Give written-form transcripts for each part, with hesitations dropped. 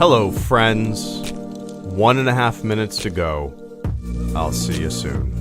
Hello, friends. 1.5 minutes to go. I'll see you soon.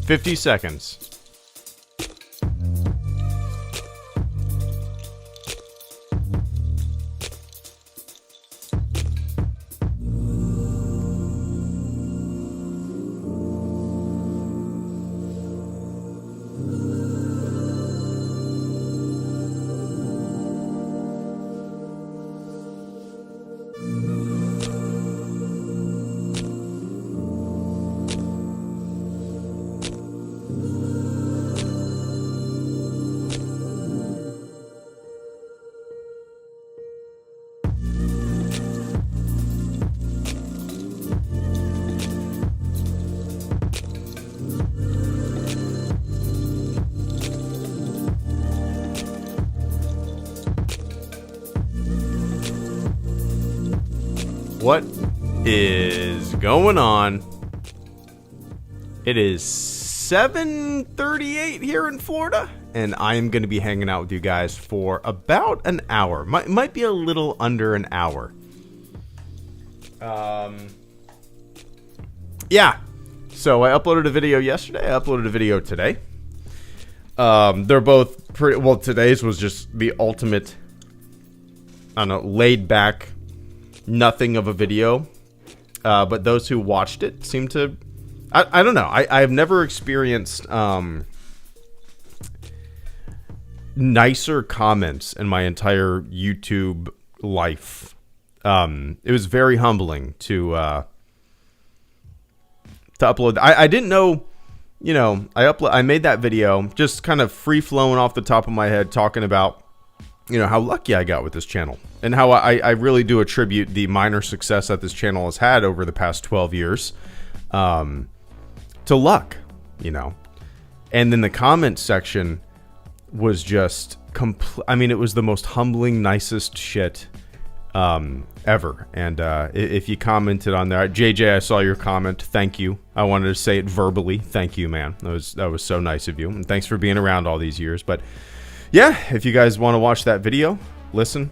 $50 seconds. What is going on? It is 7:38 here in Florida, and I am going to be hanging out with you guys for about an hour. Might be a little under an hour. Yeah. So I uploaded a video yesterday. I uploaded a video today. They're both pretty well. Today's was just the ultimate, I don't know, laid back, nothing of a video, but those who watched it seem to, I don't know, I've never experienced nicer comments in my entire YouTube life. It was very humbling to upload. I didn't know, you know, I made that video just kind of free flowing off the top of my head, talking about, you know, how lucky I got with this channel, and how I really do attribute the minor success that this channel has had over the past 12 years to luck, you know. And then the comment section was just I mean, it was the most humbling, nicest shit ever. And if you commented on there, JJ, I saw your comment. Thank you. I wanted to say it verbally. Thank you, man. That was so nice of you, and thanks for being around all these years. But yeah, if you guys want to watch that video, listen.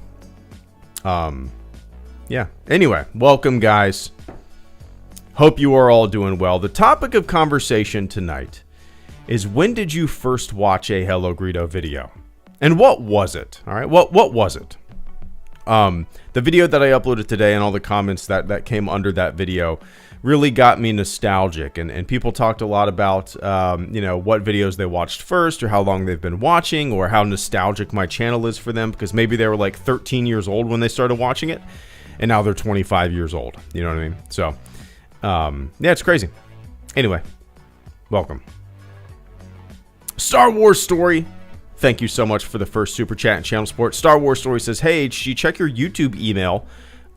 Yeah. Anyway, welcome, guys. Hope you are all doing well. The topic of conversation tonight is, when did you first watch a HelloGreedo video? And what was it? All right, what was it? The video that I uploaded today and all the comments that came under that video really got me nostalgic, and people talked a lot about you know, what videos they watched first, or how long they've been watching, or how nostalgic my channel is for them, because maybe they were like 13 years old when they started watching it, and now they're 25 years old. You know what I mean? So yeah, it's crazy. Anyway, welcome. Star Wars Story, thank you so much for the first super chat and channel support. Star Wars Story says, hey, HG, check your YouTube email.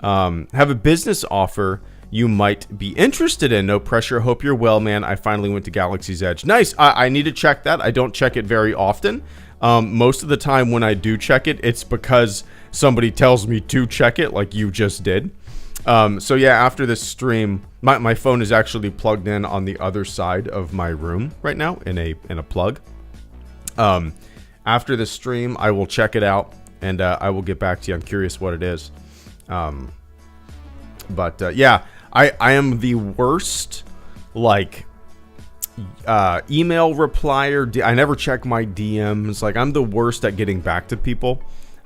Have a business offer you might be interested in. No pressure. Hope you're well, man. I finally went to Galaxy's Edge. Nice. I need to check that. I don't check it very often. Most of the time when I do check it, it's because somebody tells me to check it, like you just did. So yeah, after this stream, my phone is actually plugged in on the other side of my room right now in a plug. After this stream, I will check it out, and I will get back to you. I'm curious what it is. But yeah, I am the worst, like, email replier. I never check my DMs. Like, I'm the worst at getting back to people.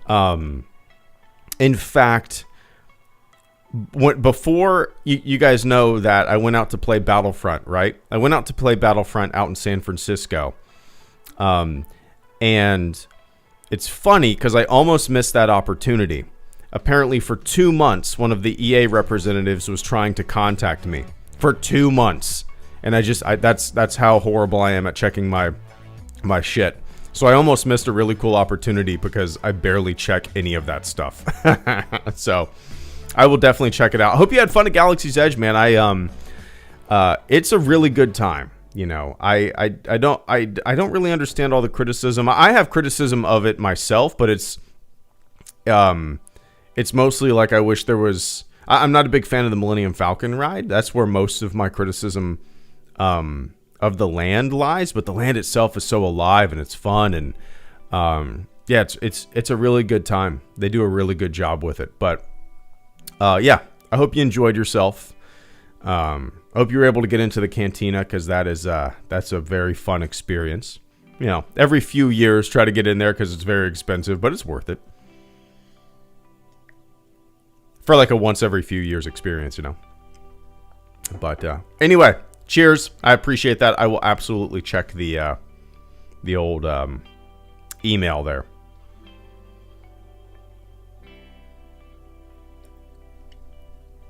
In fact, before you guys know that I went out to play Battlefront, right? I went out to play Battlefront out in San Francisco. And it's funny because I almost missed that opportunity. apparently for 2 months, one of the EA representatives was trying to contact me for 2 months. And that's how horrible I am at checking my shit. So I almost missed a really cool opportunity because I barely check any of that stuff. So I will definitely check it out. I hope you had fun at Galaxy's Edge, man. It's a really good time. You know, I don't really understand all the criticism. I have criticism of it myself, but it's mostly like I wish there was. I'm not a big fan of the Millennium Falcon ride. That's where most of my criticism of the land lies. But the land itself is so alive and it's fun, and yeah, it's a really good time. They do a really good job with it. But yeah, I hope you enjoyed yourself. I hope you were able to get into the cantina, because that's a very fun experience. You know, every few years try to get in there because it's very expensive, but it's worth it. For like a once every few years experience, you know. But anyway, cheers. I appreciate that. I will absolutely check the old email there.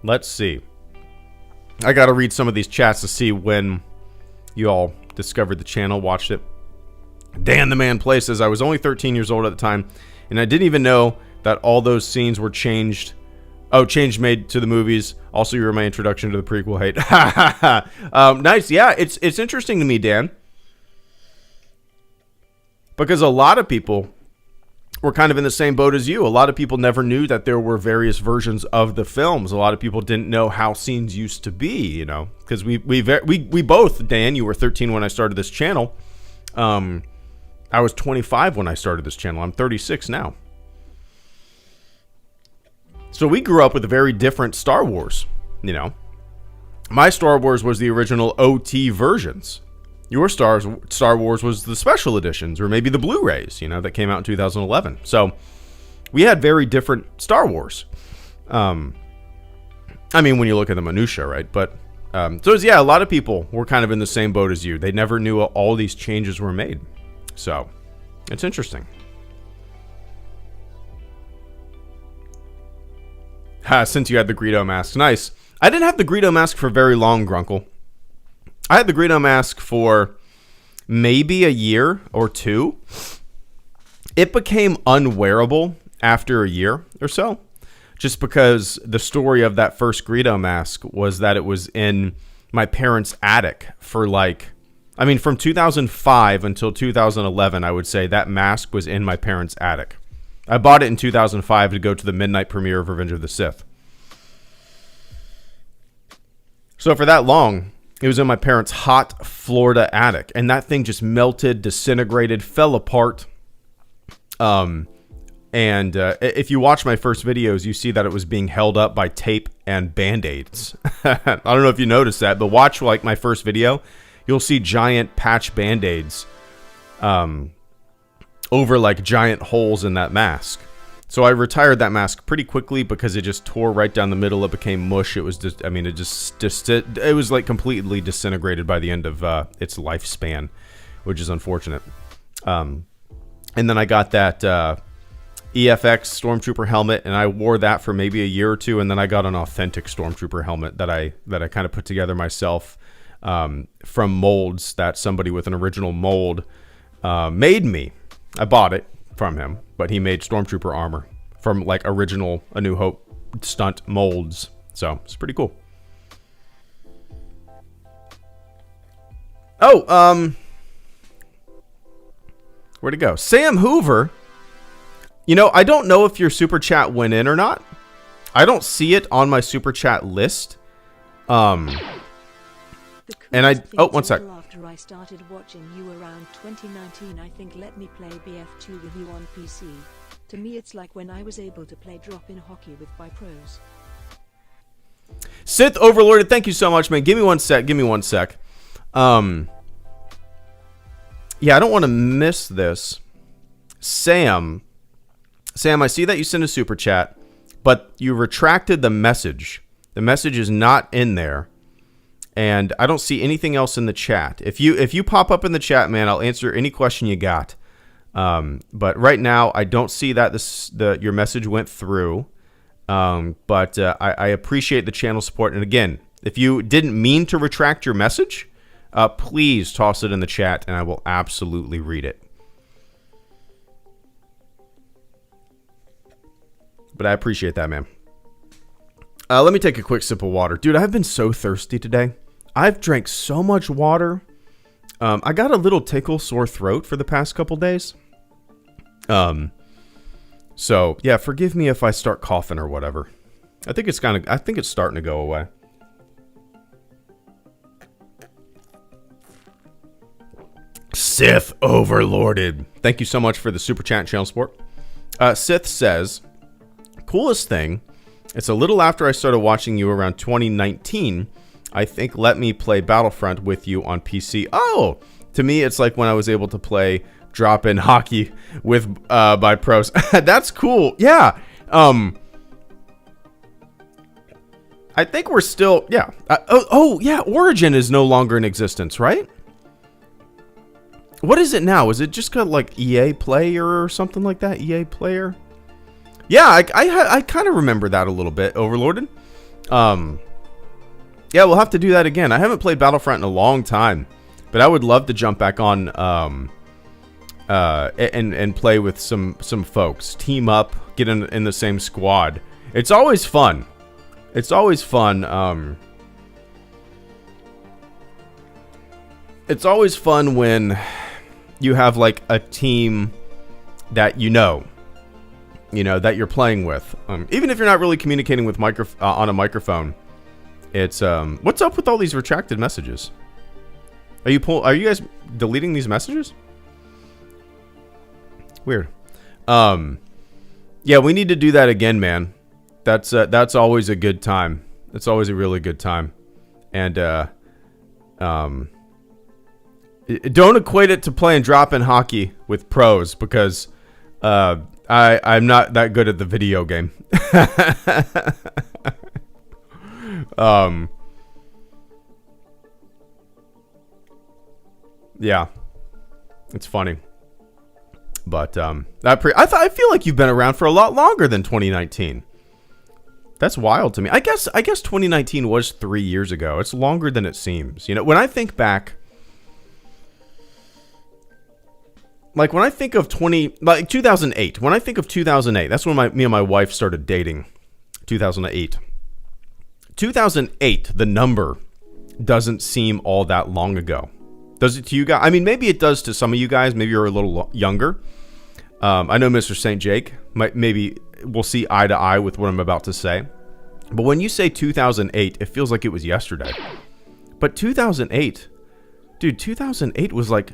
Let's see. I got to read some of these chats to see when you all discovered the channel, watched it. Dan the Man Play says, I was only 13 years old at the time, and I didn't even know that all those scenes were changed. Oh, change made to the movies. Also, you were my introduction to the prequel hate. Nice. Yeah, it's interesting to me, Dan. Because a lot of people were kind of in the same boat as you. A lot of people never knew that there were various versions of the films. A lot of people didn't know how scenes used to be, you know. Because we both, Dan, you were 13 when I started this channel. I was 25 when I started this channel. I'm 36 now. So we grew up with a very different Star Wars, you know. My Star Wars was the original OT versions. Your Star Wars was the special editions, or maybe the Blu-rays, you know, that came out in 2011. So we had very different Star Wars. I mean, when you look at the minutia, right? But so yeah, a lot of people were kind of in the same boat as you. They never knew all these changes were made. So it's interesting. Since you had the Greedo mask. Nice. I didn't have the Greedo mask for very long, Grunkle. I had the Greedo mask for maybe a year or two. It became unwearable after a year or so, just because the story of that first Greedo mask was that it was in my parents' attic for from 2005 until 2011, I would say that mask was in my parents' attic. I bought it in 2005 to go to the midnight premiere of Revenge of the Sith. So for that long, it was in my parents' hot Florida attic, and that thing just melted, disintegrated, fell apart. And if you watch my first videos, you see that it was being held up by tape and Band-Aids. I don't know if you noticed that, but watch like my first video, you'll see giant patch Band-Aids over like giant holes in that mask. So I retired that mask pretty quickly because it just tore right down the middle. It became mush. It was just, it was like completely disintegrated by the end of its lifespan, which is unfortunate. And then I got that EFX Stormtrooper helmet, and I wore that for maybe a year or two. And then I got an authentic Stormtrooper helmet that I kind of put together myself from molds that somebody with an original mold made me. I bought it from him, but he made Stormtrooper armor from like original A New Hope stunt molds. So it's pretty cool. Oh, where'd it go? Sam Hoover. You know, I don't know if your super chat went in or not. I don't see it on my super chat list. And one sec. After I started watching you around 2019, I think let me play BF2 with you on PC. To me, it's like when I was able to play drop-in hockey with my pros. Sith Overlorded, thank you so much, man. Give me one sec. Yeah, I don't want to miss this. Sam, I see that you sent a super chat, but you retracted the message. The message is not in there. And I don't see anything else in the chat. If you pop up in the chat, man, I'll answer any question you got. But right now, I don't see that your message went through. But I appreciate the channel support. And again, if you didn't mean to retract your message, please toss it in the chat and I will absolutely read it. But I appreciate that, man. Let me take a quick sip of water. Dude, I've been so thirsty today. I've drank so much water. I got a little tickle sore throat for the past couple days. So yeah, forgive me if I start coughing or whatever. I think it's starting to go away. Sith overlorded. Thank you so much for the super chat and channel support. Sith says, coolest thing, it's a little after I started watching you around 2019. I think let me play Battlefront with you on PC. Oh, to me, it's like when I was able to play drop-in hockey with by pros. That's cool. Yeah. I think we're still, yeah. Yeah, Origin is no longer in existence, right? What is it now? Is it just called like EA Player or something like that? EA Player? Yeah, I kind of remember that a little bit, Overlorded. Yeah, we'll have to do that again. I haven't played Battlefront in a long time, but I would love to jump back on and play with some folks. Team up, get in the same squad. It's always fun. It's always fun. It's always fun when you have like a team that you know that you're playing with. Even if you're not really communicating with on a microphone. It's what's up with all these retracted messages? Are you guys deleting these messages? Weird. Yeah, we need to do that again, man. That's always a good time. It's always a really good time. And don't equate it to playing drop-in hockey with pros because I'm not that good at the video game. Yeah, it's funny, but I feel like you've been around for a lot longer than 2019. That's wild to me. I guess 2019 was 3 years ago. It's longer than it seems. You know, when I think back, like when I think of 2008. When I think of 2008, that's when me and my wife started dating. 2008. 2008, the number doesn't seem all that long ago. Does it to you guys? I mean, maybe it does to some of you guys. Maybe you're a little younger. I know Mr. St. Jake maybe we'll see eye to eye with what I'm about to say. But when you say 2008, it feels like it was yesterday. But 2008, dude, 2008 was like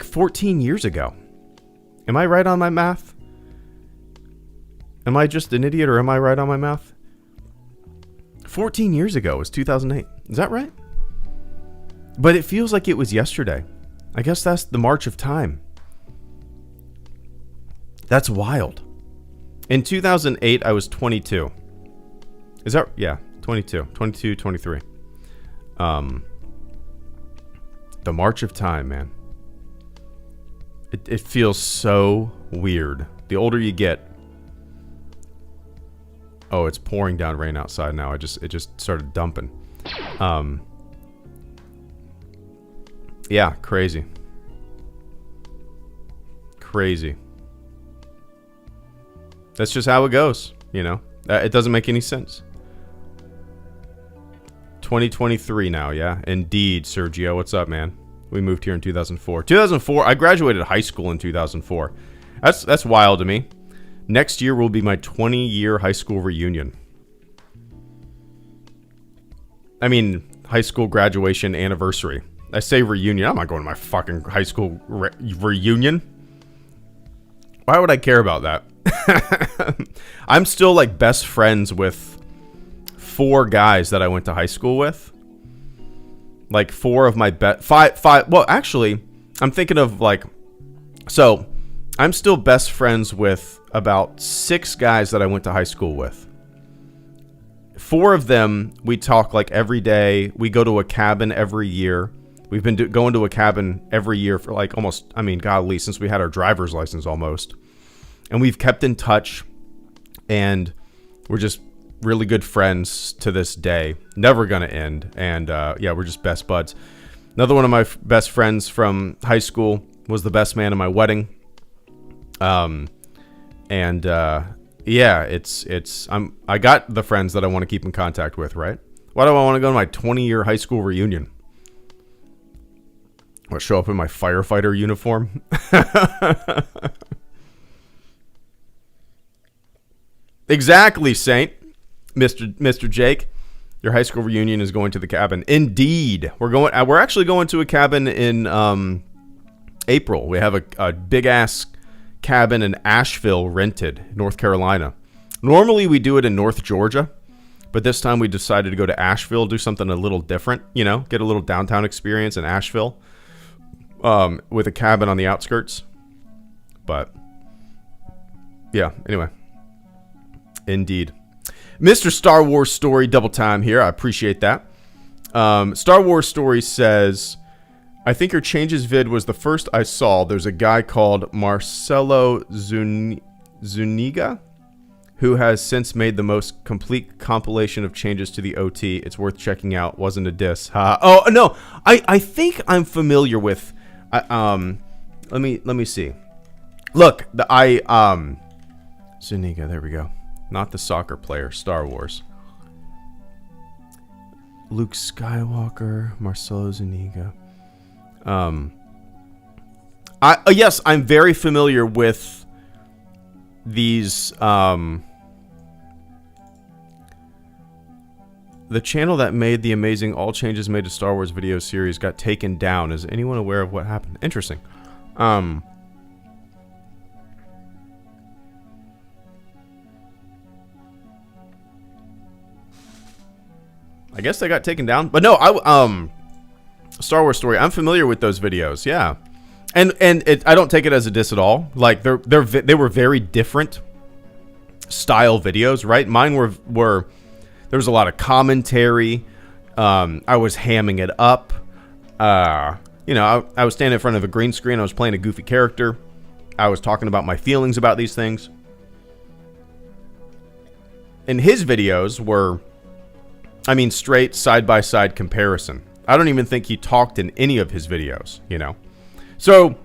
14 years ago. Am I right on my math? Am I just an idiot or am I right on my math? 14 years ago was 2008. Is that right? But it feels like it was yesterday. I guess that's the march of time. That's wild. In 2008, I was 22. Is that? Yeah, 22, 23. The march of time, man. It feels so weird. The older you get. Oh, it's pouring down rain outside now. It just started dumping. Yeah, crazy. Crazy. That's just how it goes, you know? It doesn't make any sense. 2023 now, yeah? Indeed, Sergio. What's up, man? We moved here in 2004. 2004, I graduated high school in 2004. That's wild to me. Next year will be my 20-year high school reunion. I mean, high school graduation anniversary. I say reunion. I'm not going to my fucking high school reunion. Why would I care about that? I'm still like best friends with 4 guys that I went to high school with. Like 4 of my five. Well, actually, I'm thinking of like, so I'm still best friends with about 6 guys that I went to high school with. 4 of them, we talk like every day. We go to a cabin every year. We've been going to a cabin every year for like almost, I mean, golly, since we had our driver's license almost. And we've kept in touch. And We're just really good friends to this day. Never gonna end. And yeah, we're just best buds. Another one of my best friends from high school was the best man at my wedding. Yeah, I got the friends that I want to keep in contact with, right? Why do I want to go to my 20-year high school reunion? I'll show up in my firefighter uniform. Exactly, Saint. Mr. Jake. Your high school reunion is going to the cabin. Indeed. We're actually going to a cabin in April. We have a big ass cabin in Asheville rented, North Carolina. Normally we do it in North Georgia, but this time we decided to go to Asheville, do something a little different, get a little downtown experience in Asheville, with a cabin on the outskirts. But yeah, anyway. Indeed. Mr. Star Wars Story double time here. I appreciate that. Star Wars Story says, I think your changes vid was the first I saw. There's a guy called Marcelo Zuniga who has since made the most complete compilation of changes to the OT. It's worth checking out. Wasn't a diss. Oh no, I think I'm familiar with. Let me see. Look, Zuniga. There we go. Not the soccer player. Star Wars. Luke Skywalker. Marcelo Zuniga. Yes, I'm very familiar with these, the channel that made the amazing All Changes Made to Star Wars video series got taken down. Is anyone aware of what happened? Interesting. I guess they got taken down, but no, Star Wars Story. I'm familiar with those videos, yeah, and I don't take it as a diss at all. Like they were very different style videos, right? Mine were there was a lot of commentary. I was hamming it up. I was standing in front of a green screen. I was playing a goofy character. I was talking about my feelings about these things. And his videos were, straight side-by-side comparison. I don't even think he talked in any of his videos, So,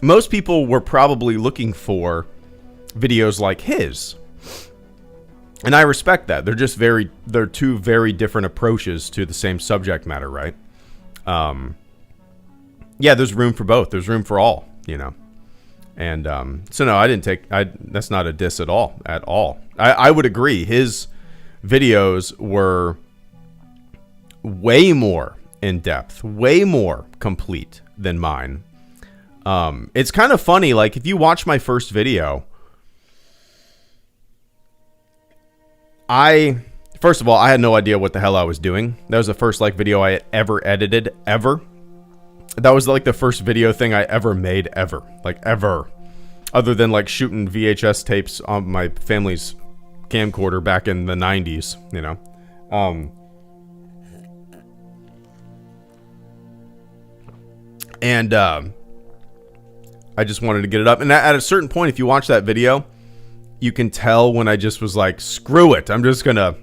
most people were probably looking for videos like his. And I respect that. They're two very different approaches to the same subject matter, right? Yeah, there's room for both. There's room for all, And, so no, that's not a diss at all. I would agree. His videos were way more in depth, way more complete than mine. It's kind of funny, like if you watch my first video, first of all, I had no idea what the hell I was doing. That was the first video I had ever edited, ever. That was the first video thing I ever made, ever. Ever. Other than shooting VHS tapes on my family's camcorder back in the 90s, And I just wanted to get it up. And at a certain point, if you watch that video, you can tell when I just was like, screw it. I'm just gonna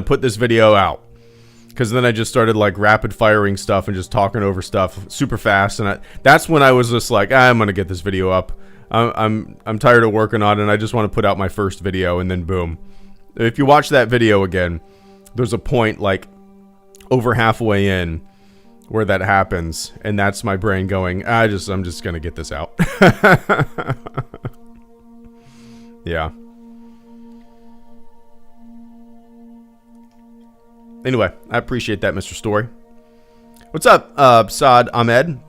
put this video out. Because then I just started rapid firing stuff and just talking over stuff super fast. And that's when I was just like, I'm gonna get this video up. I'm tired of working on it, and I just want to put out my first video, and then boom. If you watch that video again, there's a point over halfway in where that happens, and that's my brain going, I'm just gonna get this out. Yeah. Anyway, I appreciate that, Mr. Story. What's up, Saad Ahmed?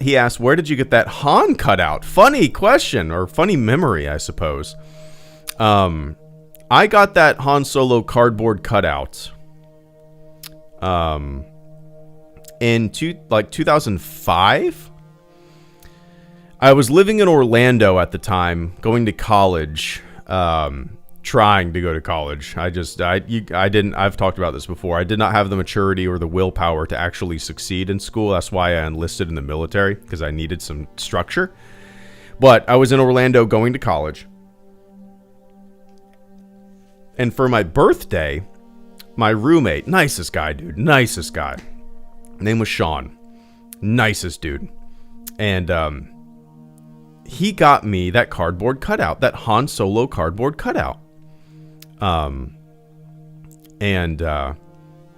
He asked, where did you get that Han cutout? Funny question, or funny memory, I suppose. I got that Han Solo cardboard cutout in 2005. I was living in Orlando at the time, going to college, trying to go to college. I didn't, I've talked about this before. I did not have the maturity or the willpower to actually succeed in school. That's why I enlisted in the military, because I needed some structure. But I was in Orlando going to college. And for my birthday, my roommate, nicest guy, dude, nicest guy. Name was Sean. Nicest dude. And he got me that cardboard cutout, that Han Solo cardboard cutout. And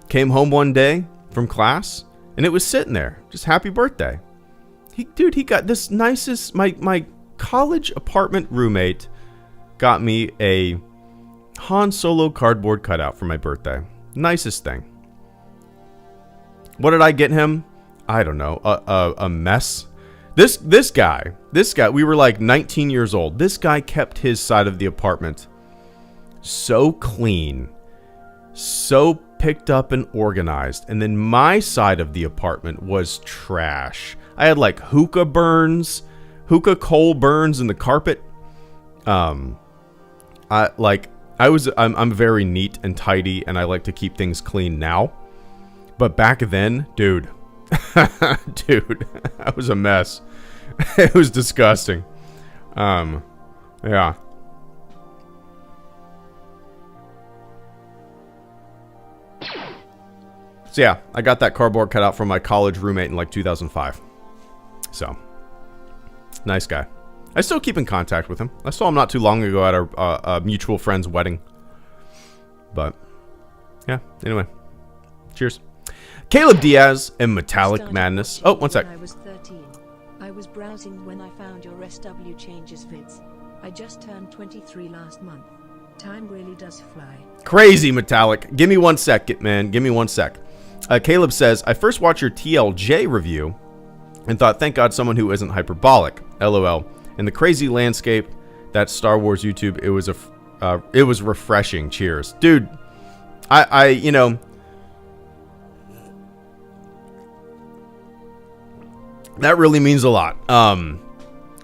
came home one day from class, and it was sitting there. Just happy birthday. He got this nicest, my college apartment roommate got me a Han Solo cardboard cutout for my birthday. Nicest thing. What did I get him? I don't know. A mess. This guy, we were like 19 years old. This guy kept his side of the apartment so clean, so picked up and organized. And then my side of the apartment was trash. I had like hookah coal burns in the carpet. I'm very neat and tidy, and I like to keep things clean now. But back then, dude, I was a mess. It was disgusting. Yeah. So yeah, I got that cardboard cutout from my college roommate in like 2005. So, nice guy. I still keep in contact with him. I saw him not too long ago at our mutual friend's wedding. But, yeah, anyway. Cheers. Caleb Diaz and Metallic Madness. Oh, one sec. I was 13. I was browsing when I found your SW Changes vids. I just turned 23 last month. Time really does fly. Crazy, Metallic. Give me 1 sec, man. Give me 1 sec. Caleb says, I first watched your TLJ review and thought, thank God someone who isn't hyperbolic. LOL. In the crazy landscape that Star Wars YouTube, it was refreshing. Cheers. Dude, I you know, that really means a lot.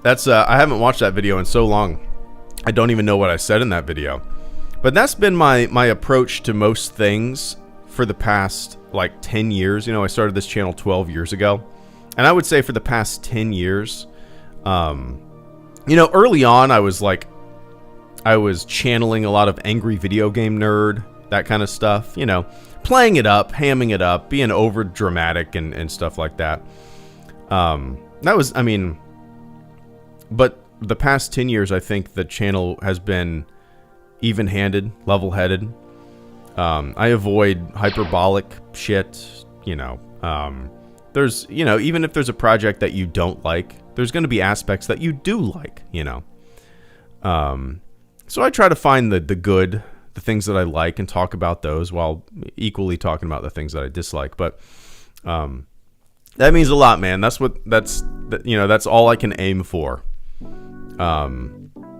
That's I haven't watched that video in so long. I don't even know what I said in that video. But that's been my approach to most things for the past like 10 years. You know, I started this channel 12 years ago. And I would say for the past 10 years, you know, early on I was channeling a lot of angry video game nerd, that kind of stuff, you know, playing it up, hamming it up, being over dramatic and stuff like that. That was, I mean, but the past 10 years, I think the channel has been even-handed, level-headed. I avoid hyperbolic shit, you know. There's, you know, even if there's a project that you don't like, there's going to be aspects that you do like, you know. So I try to find the good, the things that I like, and talk about those while equally talking about the things that I dislike. But that means a lot, man. That's all I can aim for.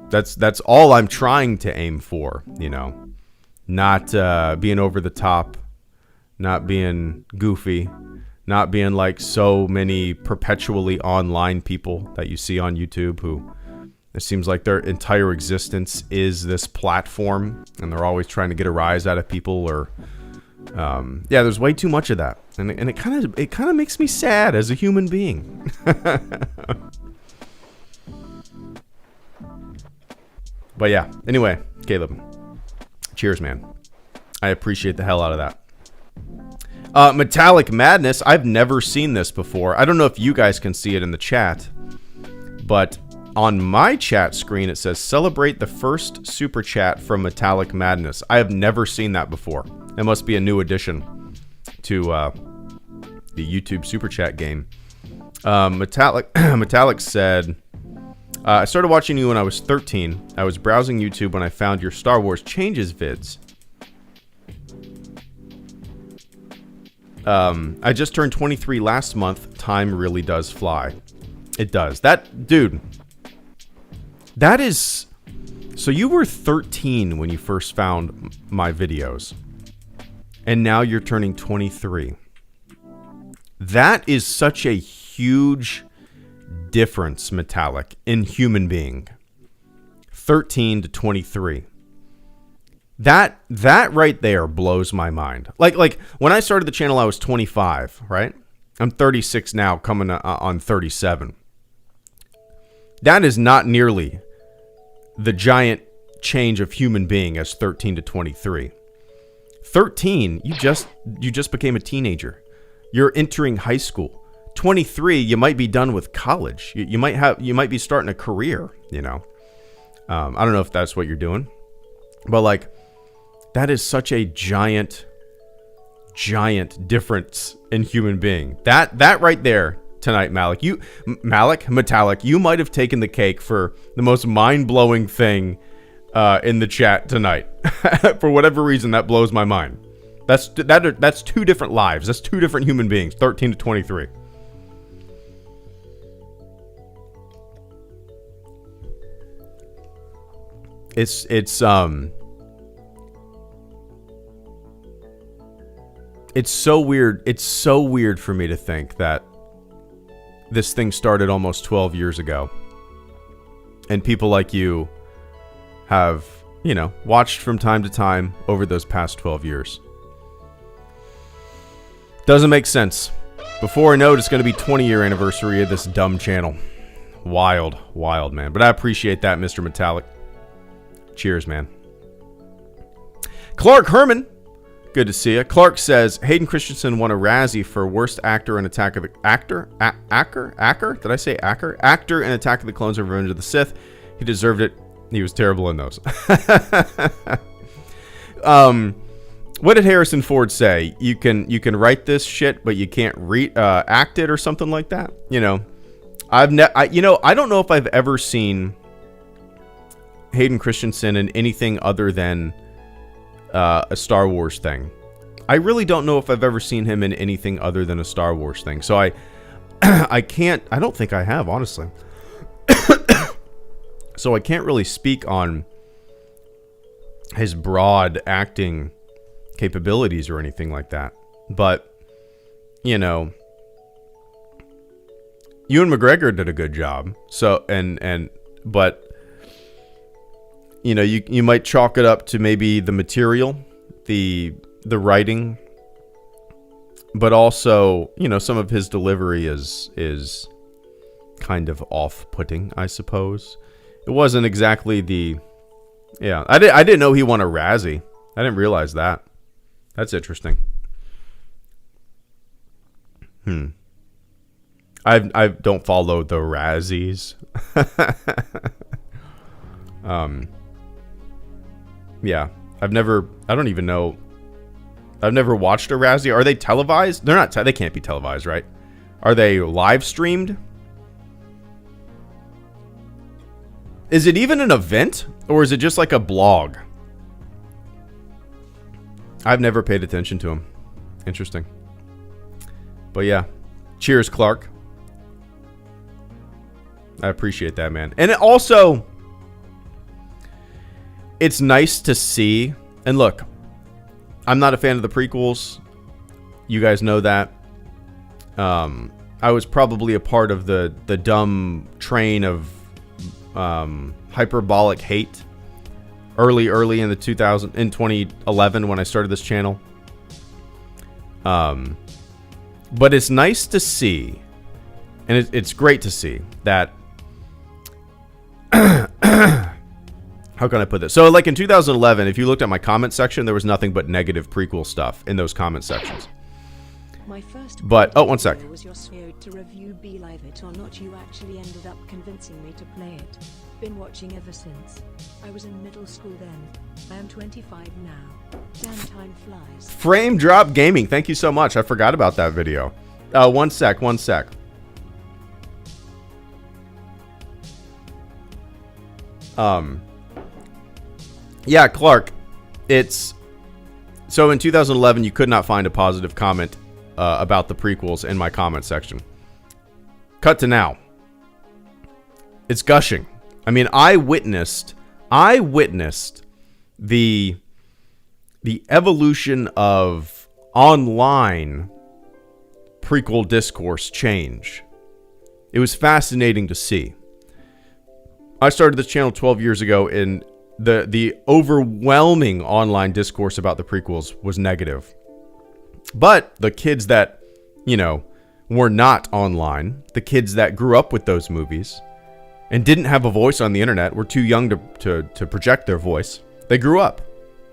That's all I'm trying to aim for, you know. Not being over the top, not being goofy, not being like so many perpetually online people that you see on YouTube who it seems like their entire existence is this platform and they're always trying to get a rise out of people, or yeah, there's way too much of that, and it kind of makes me sad as a human being. But yeah, anyway, Caleb, cheers, man. I appreciate the hell out of that. Metallic Madness, I've never seen this before. I don't know if you guys can see it in the chat, but on my chat screen it says celebrate the first super chat from Metallic Madness. I have never seen that before. It must be a new addition to the YouTube super chat game. Metallic said, I started watching you when I was 13. I was browsing YouTube when I found your Star Wars Changes vids. I just turned 23 last month. Time really does fly. It does. That, dude, that is... So you were 13 when you first found my videos. And now you're turning 23. That is such a huge difference, Metallic, in human being. 13 to 23. That right there blows my mind. Like when I started the channel, I was 25, right? I'm 36 now, coming on 37. That is not nearly the giant change of human being as 13 to 23. 13, you just became a teenager. You're entering high school. 23, you might be done with college. You might be starting a career, you know. I don't know if that's what you're doing, but like, that is such a giant difference in human being. That right there tonight, Metallic, you might have taken the cake for the most mind-blowing thing in the chat tonight. For whatever reason, that blows my mind. That's two different lives. That's two different human beings, 13 to 23. It's so weird. It's so weird for me to think that this thing started almost 12 years ago. And people like you have, you know, watched from time to time over those past 12 years. Doesn't make sense. Before I know it, it's going to be 20-year anniversary of this dumb channel. Wild, man. But I appreciate that, Mr. Metallic. Cheers, man. Clark Herman. Good to see you. Clark says, Hayden Christensen won a Razzie for Worst Actor in Attack of the... Actor? Did I say Acker? Actor in Attack of the Clones and Revenge of the Sith. He deserved it. He was terrible in those. What did Harrison Ford say? You can write this shit, but you can't act it or something like that. You know, I don't know if I've ever seen Hayden Christensen in anything other than a Star Wars thing. I really don't know if I've ever seen him in anything other than a Star Wars thing. So I don't think I have, honestly. So I can't really speak on his broad acting capabilities or anything like that. But, you know, Ewan McGregor did a good job. So, but, you know, you might chalk it up to maybe the material, the writing, but also, you know, some of his delivery is kind of off-putting, I suppose. It wasn't exactly I didn't know he won a Razzie. I didn't realize that. That's interesting. I don't follow the Razzies. Yeah, I've never watched a Razzie. Are they televised? They're not. They can't be televised, right? Are they live streamed? Is it even an event, or is it just like a blog? I've never paid attention to them. Interesting. But yeah, cheers, Clark. I appreciate that, man. And it's nice to see. And look, I'm not a fan of the prequels. You guys know that. I was probably a part of the dumb train of hyperbolic hate early in 2011 when I started this channel. But it's nice to see, and it's great to see that. How can I put this? So, like in 2011, if you looked at my comment section, there was nothing but negative prequel stuff in those comment sections. My first one sec. Was your to review Be Live It or Not. You actually ended up convincing me to play it. Been watching ever since. I was in middle school then. I am 25 now. Damn, time flies. Frame Drop Gaming, thank you so much. I forgot about that video. One sec. Yeah, Clark, so in 2011 you could not find a positive comment about the prequels in my comment section. Cut to now. It's gushing. I mean, I witnessed the evolution of online prequel discourse change. It was fascinating to see. I started this channel 12 years ago, and the overwhelming online discourse about the prequels was negative. But the kids that, you know, were not online, the kids that grew up with those movies and didn't have a voice on the internet, were too young to project their voice. They grew up.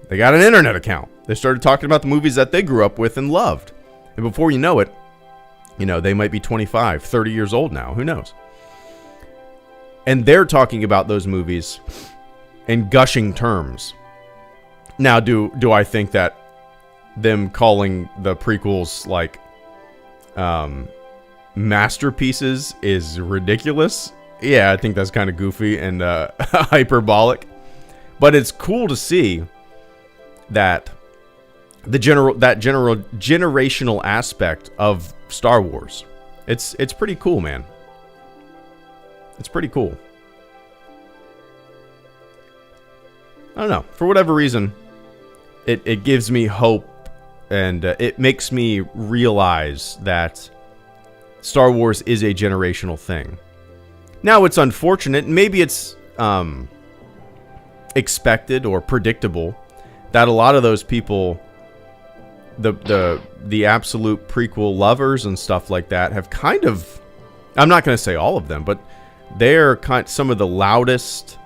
They got an internet account. They started talking about the movies that they grew up with and loved. And before you know it, they might be 25, 30 years old now. Who knows? And they're talking about those movies in gushing terms. Now, do I think that them calling the prequels like masterpieces is ridiculous? Yeah, I think that's kind of goofy and hyperbolic. But it's cool to see that generational aspect of Star Wars. It's pretty cool, man. It's pretty cool. I don't know. For whatever reason, it gives me hope, and it makes me realize that Star Wars is a generational thing. Now, it's unfortunate. Maybe it's expected or predictable that a lot of those people, the absolute prequel lovers and stuff like that, have kind of, I'm not going to say all of them, but they're some of the loudest,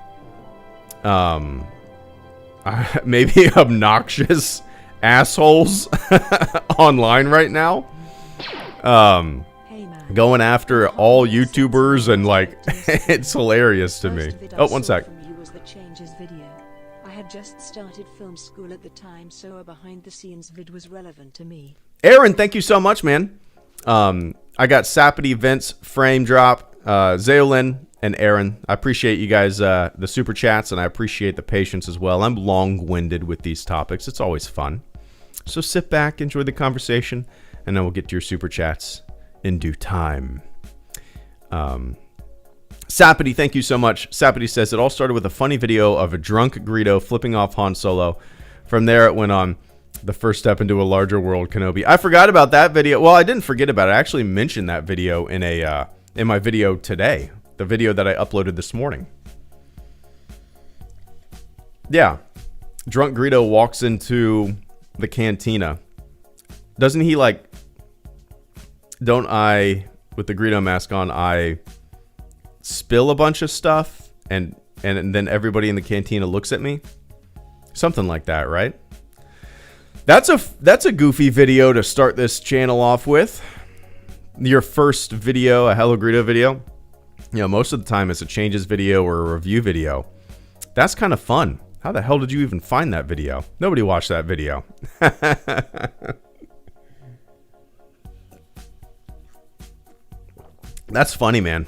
maybe obnoxious assholes online right now. Going after all YouTubers, and like, it's hilarious to me. Oh, one sec. I had just started film school at the time, so a behind-the-scenes vid was relevant to me. Aaron, thank you so much, man. I got Sapity, Vince, Frame Drop, Zaolin, and Aaron. I appreciate you guys, the super chats, and I appreciate the patience as well. I'm long-winded with these topics. It's always fun. So sit back, enjoy the conversation, and then we'll get to your super chats in due time. Sapity, thank you so much. Sapity says, it all started with a funny video of a drunk Greedo flipping off Han Solo. From there, it went on the first step into a larger world, Kenobi. I forgot about that video. Well, I didn't forget about it. I actually mentioned that video in my video today. The video that I uploaded this morning. Yeah. Drunk Greedo walks into the cantina. Doesn't he like... Don't I, with the Greedo mask on, I spill a bunch of stuff and then everybody in the cantina looks at me? Something like that, right? That's a goofy video to start this channel off with. Your first video, a HelloGreedo video. Most of the time it's a changes video or a review video. That's kind of fun. How the hell did you even find that video? Nobody watched that video. That's funny, man.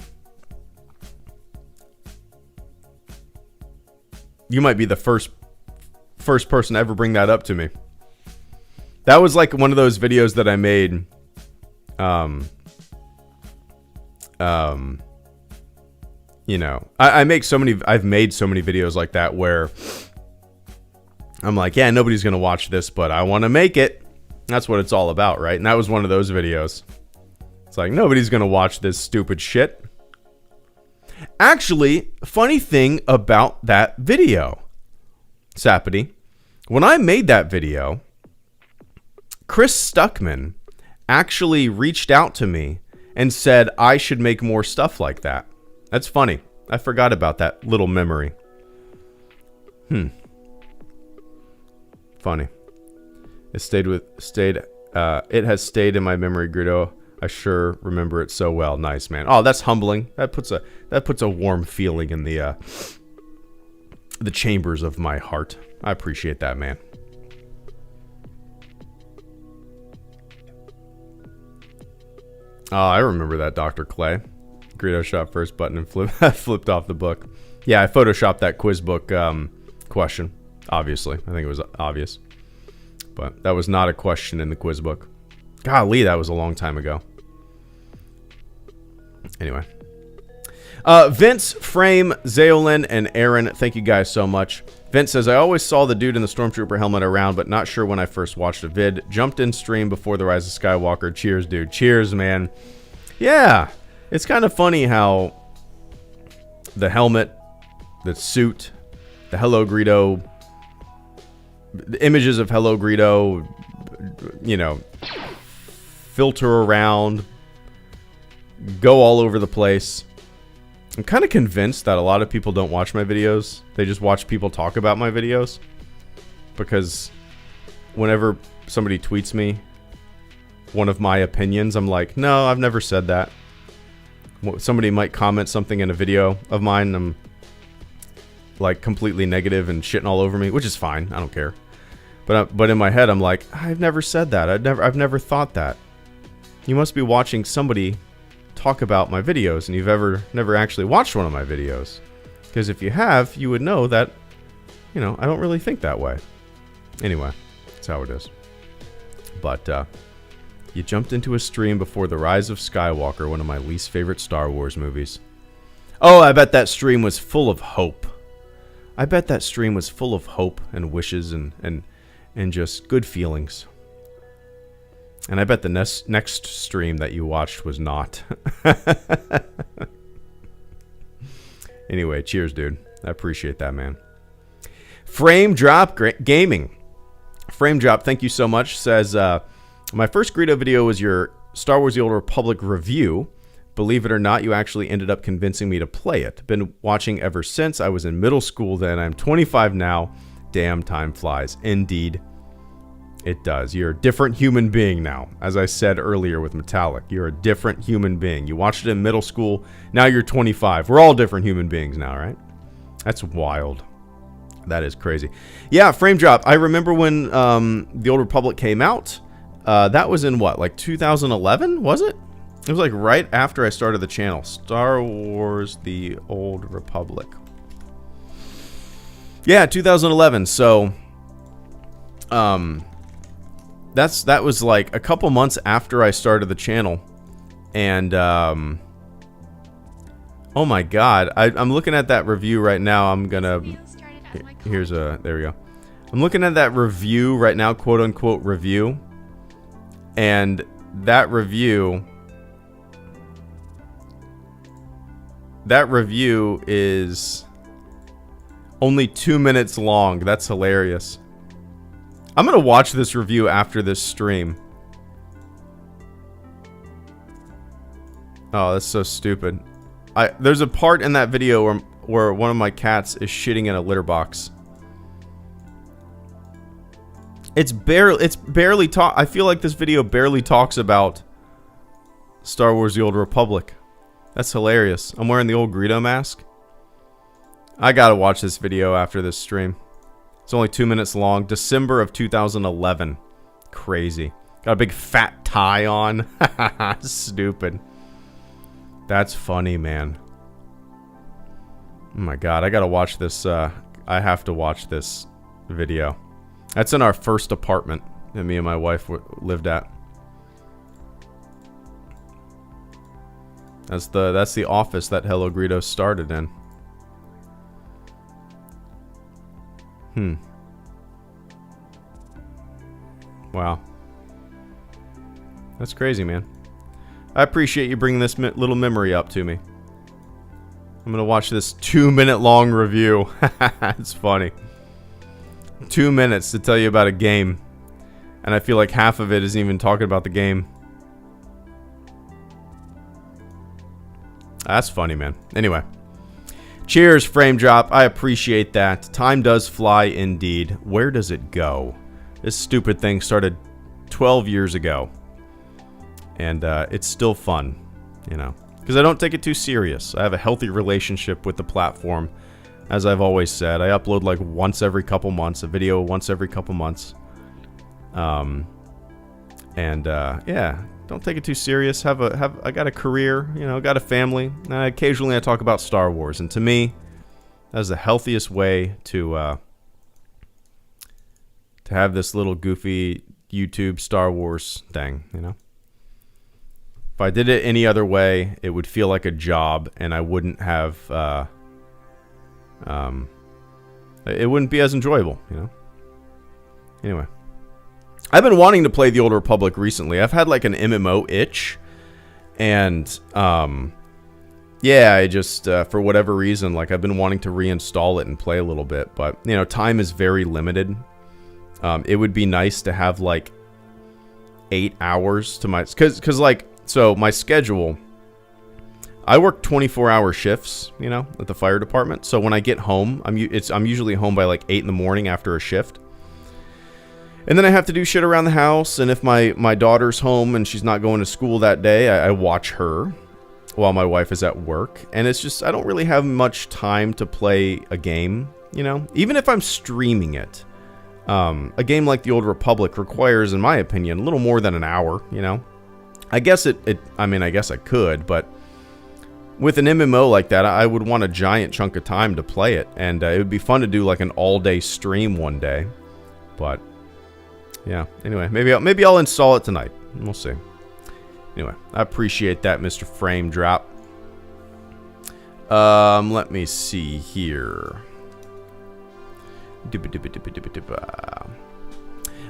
You might be the first person to ever bring that up to me. That was like one of those videos that I made. I've made so many videos like that where I'm like, yeah, nobody's gonna watch this, but I want to make it. That's what it's all about, right? And that was one of those videos. It's like, nobody's gonna watch this stupid shit. Actually, funny thing about that video, Sapity, when I made that video, Chris Stuckman actually reached out to me and said I should make more stuff like that. That's funny. I forgot about that little memory. Funny. It has stayed in my memory, Greedo. I sure remember it so well. Nice, man. Oh, that's humbling. That puts a warm feeling in the chambers of my heart. I appreciate that, man. Oh, I remember that, Dr. Clay. Greedo shot first button and flipped off the book. Yeah, I photoshopped that quiz book question. Obviously, I think it was obvious. But that was not a question in the quiz book. Golly, that was a long time ago. Anyway. Vince, Frame, Zaolin, and Aaron, thank you guys so much. Vince says, I always saw the dude in the Stormtrooper helmet around, but not sure when I first watched a vid. Jumped in stream before The Rise of Skywalker. Cheers, dude. Cheers, man. Yeah. It's kind of funny how the helmet, the suit, the HelloGreedo, the images of HelloGreedo, filter around, go all over the place. I'm kind of convinced that a lot of people don't watch my videos. They just watch people talk about my videos. Because whenever somebody tweets me one of my opinions, I'm like, no, I've never said that. Somebody might comment something in a video of mine, and I'm like completely negative and shitting all over me, which is fine. I don't care. But in my head, I'm like, I've never said that. I've never thought that. You must be watching somebody talk about my videos, and you've never actually watched one of my videos. Because if you have, you would know that, you know, I don't really think that way. Anyway, that's how it is. But you jumped into a stream before The Rise of Skywalker, one of my least favorite Star Wars movies. Oh, I bet that stream was full of hope. I bet that stream was full of hope and wishes and just good feelings. And I bet the next stream that you watched was not. Anyway, cheers, dude. I appreciate that, man. Frame Drop Gaming. Frame Drop, thank you so much. Says, my first Greedo video was your Star Wars The Old Republic review. Believe it or not, you actually ended up convincing me to play it. Been watching ever since. I was in middle school then. I'm 25 now. Damn, time flies. Indeed, it does. You're a different human being now. As I said earlier with Metallic, you're a different human being. You watched it in middle school. Now you're 25. We're all different human beings now, right? That's wild. That is crazy. Yeah, Frame Drop. I remember when The Old Republic came out. That was in what, like 2011, was it? It was like right after I started the channel. Star Wars The Old Republic. Yeah, 2011. So, that was like a couple months after I started the channel. And, oh my God. I'm looking at that review right now. I'm gonna... there we go. I'm looking at that review right now, quote unquote review. And that review is only 2 minutes long. That's hilarious. I'm gonna watch this review after this stream. Oh, that's so stupid. There's a part in that video where one of my cats is shitting in a litter box. It's barely I feel like this video barely talks about Star Wars The Old Republic. That's hilarious. I'm wearing the old Greedo mask. I gotta watch this video after this stream. It's only 2 minutes long. December of 2011. Crazy. Got a big fat tie on. Stupid. That's funny, man. Oh my God, I gotta watch this. I have to watch this video. That's in our first apartment that me and my wife lived at. That's the office that HelloGreedo started in. Wow. That's crazy, man. I appreciate you bringing this little memory up to me. I'm gonna watch this 2 minute long review. It's funny. 2 minutes to tell you about a game. And I feel like half of it isn't even talking about the game. That's funny, man. Anyway. Cheers, Frame Drop. I appreciate that. Time does fly indeed. Where does it go? This stupid thing started 12 years ago. And it's still fun, you know. Because I don't take it too serious. I have a healthy relationship with the platform. As I've always said, I upload like once every couple months, a video once every couple months. Yeah, don't take it too serious. I got a career, you know, got a family. Occasionally I talk about Star Wars, and to me, that's the healthiest way to have this little goofy YouTube Star Wars thing, you know. If I did it any other way, it would feel like a job, and I wouldn't have. It wouldn't be as enjoyable, you know. Anyway, I've been wanting to play The Old Republic recently. I've had like an MMO itch, and yeah, I just for whatever reason, like I've been wanting to reinstall it and play a little bit, but you know, time is very limited. It would be nice to have like 8 hours to my, because like, so my schedule, I work 24-hour shifts, you know, at the fire department. So when I get home, I'm usually home by like 8 in the morning after a shift. And then I have to do shit around the house. And if my daughter's home and she's not going to school that day, I watch her while my wife is at work. And it's just, I don't really have much time to play a game, you know, even if I'm streaming it. A game like the Old Republic requires, in my opinion, a little more than an hour, you know. I guess I guess I could, but with an MMO like that, I would want a giant chunk of time to play it. And it would be fun to do like an all-day stream one day. But yeah, anyway, maybe I'll install it tonight. We'll see. Anyway, I appreciate that, Mr. Frame Drop. Let me see here.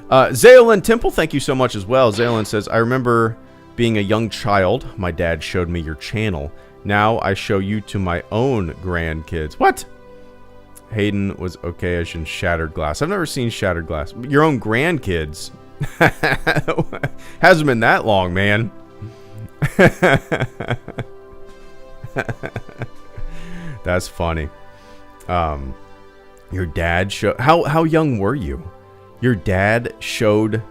Zaylin Temple, thank you so much as well. Zaylin says, I remember being a young child. My dad showed me your channel. Now I show you to my own grandkids. What? Hayden was okay-ish in Shattered Glass. I've never seen Shattered Glass. Your own grandkids. Hasn't been that long, man. That's funny. Your dad showed... How young were you? Your dad showed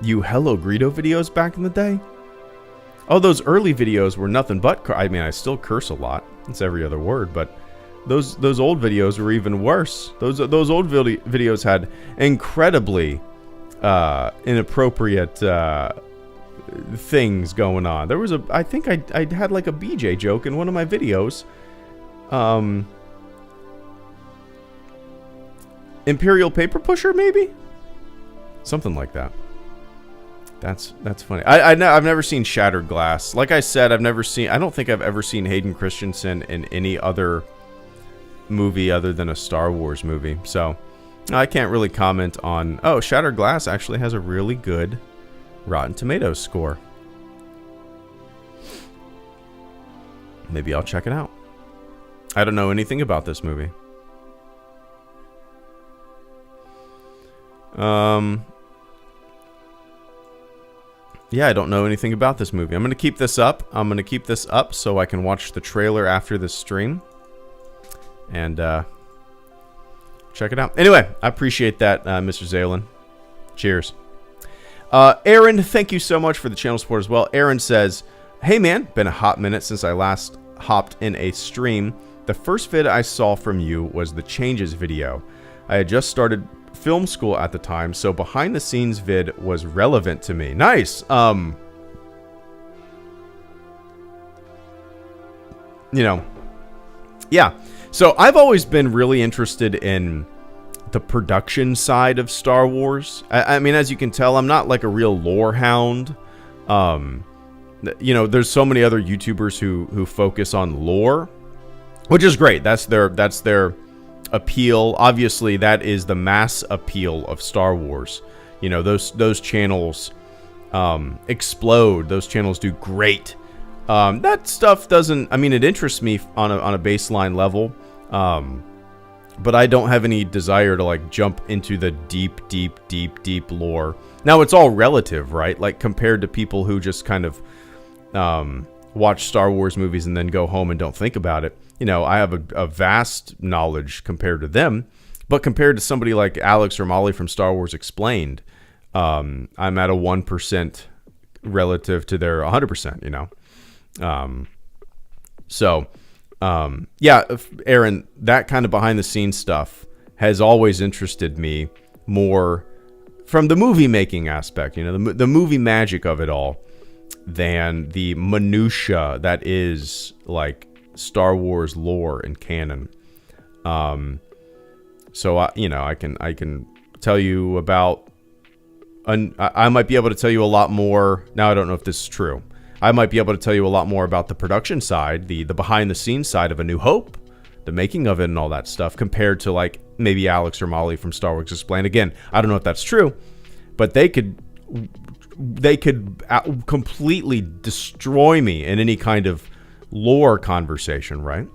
you HelloGreedo videos back in the day? Oh, those early videos were nothing but... I mean, I still curse a lot. It's every other word, but... Those old videos were even worse. Those old videos had incredibly inappropriate things going on. There was I think I had like a BJ joke in one of my videos. Imperial Paper Pusher, maybe? Something like that. That's funny. I've never seen Shattered Glass. Like I said, I don't think I've ever seen Hayden Christensen in any other movie other than a Star Wars movie, so I can't really comment on... Oh, Shattered Glass actually has a really good Rotten Tomatoes score. Maybe I'll check it out. I don't know anything about this movie. Yeah, I don't know anything about this movie. I'm going to keep this up. So I can watch the trailer after this stream. And check it out. Anyway, I appreciate that, Mr. Zaylin. Cheers. Aaron, thank you so much for the channel support as well. Aaron says, hey man, been a hot minute since I last hopped in a stream. The first vid I saw from you was the changes video. I had just started film school at the time, so behind the scenes vid was relevant to me. Nice. You know, yeah. So I've always been really interested in the production side of Star Wars. I mean, as you can tell, I'm not like a real lore hound. You know, there's so many other YouTubers who focus on lore, which is great. That's their appeal. Obviously, that is the mass appeal of Star Wars. You know, those channels explode. Those channels do great. That stuff doesn't... I mean, it interests me on a baseline level. But I don't have any desire to like jump into the deep lore. Now it's all relative, right? Like compared to people who just kind of watch Star Wars movies and then go home and don't think about it. You know, I have a vast knowledge compared to them, but compared to somebody like Alex or Molly from Star Wars Explained, I'm at a 1% relative to their 100%, you know? Yeah, Aaron, that kind of behind the scenes stuff has always interested me more from the movie making aspect, you know, the movie magic of it all, than the minutia that is like Star Wars lore and canon. So you know, I can tell you about, I might be able to tell you a lot more. Now I don't know if this is true. I might be able to tell you a lot more about the production side, the behind-the-scenes side of A New Hope, the making of it and all that stuff, compared to, like, maybe Alex or Molly from Star Wars Explained. Again, I don't know if that's true, but they could completely destroy me in any kind of lore conversation, right?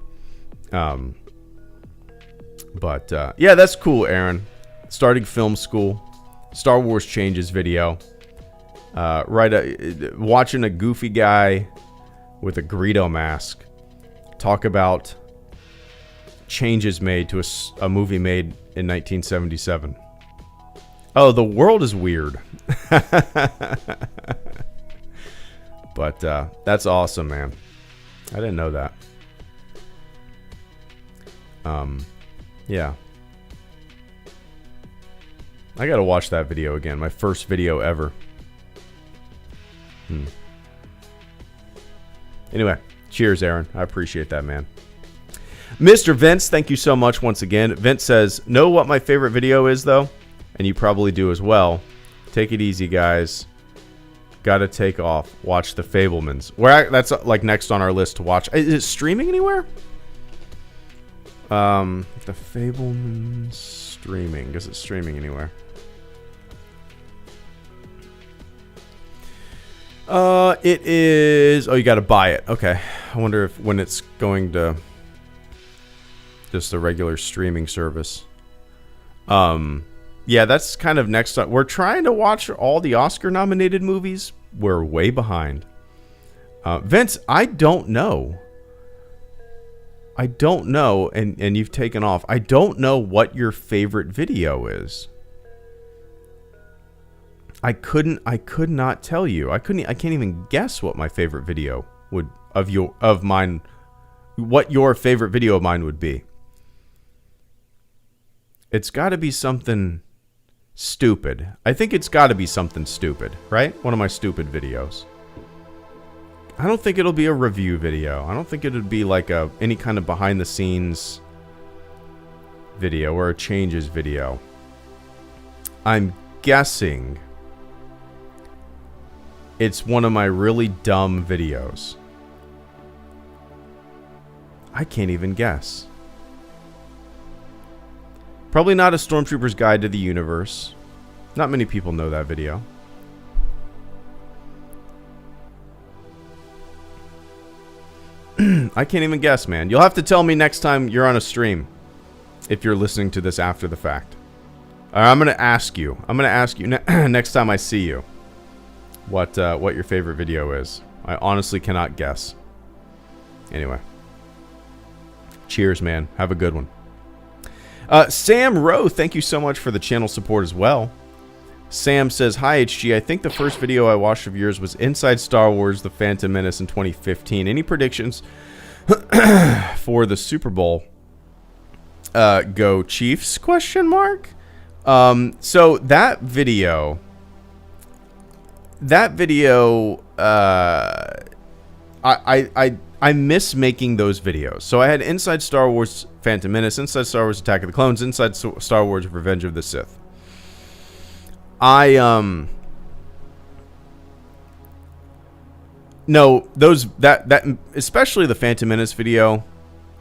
Yeah, that's cool, Aaron. Starting film school, Star Wars changes video. Watching a goofy guy with a Greedo mask talk about changes made to a movie made in 1977. Oh, the world is weird. But that's awesome, man. I didn't know that. Yeah. I gotta watch that video again. My first video ever. Anyway, cheers, Aaron. I appreciate that, man. Mr. Vince, thank you so much once again. Vince says, know what my favorite video is, though? And you probably do as well. Take it easy, guys. Gotta take off. Watch The Fabelmans. That's like next on our list to watch. Is it streaming anywhere? The Fabelmans streaming. Is it streaming anywhere? It is... Oh, you gotta buy it. Okay. I wonder if when it's going to just a regular streaming service. Yeah, that's kind of next up. We're trying to watch all the Oscar-nominated movies. We're way behind. Vince, I don't know. I don't know, and you've taken off. I don't know what your favorite video is. I could not tell you. I can't even guess what my favorite video of mine, what your favorite video of mine would be. It's got to be something stupid. I think it's got to be something stupid, right? One of my stupid videos. I don't think it'll be a review video. I don't think it would be like any kind of behind the scenes video or a changes video. I'm guessing it's one of my really dumb videos. I can't even guess. Probably not a Stormtrooper's Guide to the Universe. Not many people know that video. I can't even guess, man. You'll have to tell me next time you're on a stream, if you're listening to this after the fact. I'm gonna ask you. I'm gonna ask you next time I see you what your favorite video is. I honestly cannot guess. Anyway, cheers, man. Have a good one. Sam Rowe, thank you so much for the channel support as well. Sam says, hi HG, I think the first video I watched of yours was Inside Star Wars The Phantom Menace in 2015. Any predictions for the Super Bowl? Go Chiefs, question mark? So that video, I miss making those videos. So I had Inside Star Wars Phantom Menace, Inside Star Wars Attack of the Clones, Inside Star Wars Revenge of the Sith. No, that especially the Phantom Menace video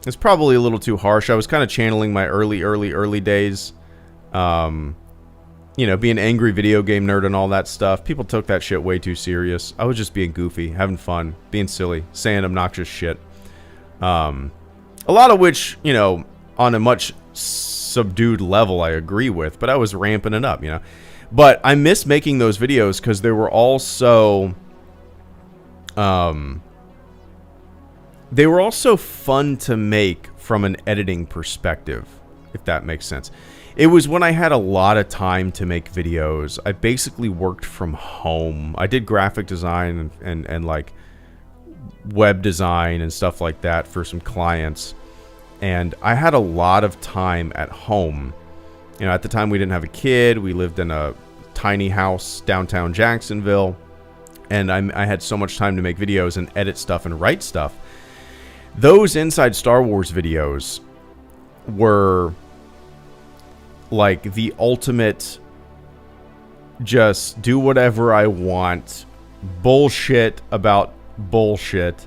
is probably a little too harsh. I was kind of channeling my early days. You know, being an angry video game nerd and all that stuff. People took that shit way too serious. I was just being goofy, having fun, being silly, saying obnoxious shit. A lot of which, you know, on a much subdued level I agree with, but I was ramping it up, you know. But I miss making those videos because they were all so... they were also fun to make from an editing perspective, if that makes sense. It was when I had a lot of time to make videos. I basically worked from home. I did graphic design and like web design and stuff like that for some clients. And I had a lot of time at home. You know, at the time we didn't have a kid. We lived in a tiny house downtown Jacksonville. And I had so much time to make videos and edit stuff and write stuff. Those Inside Star Wars videos were like the ultimate just do whatever I want, bullshit about bullshit,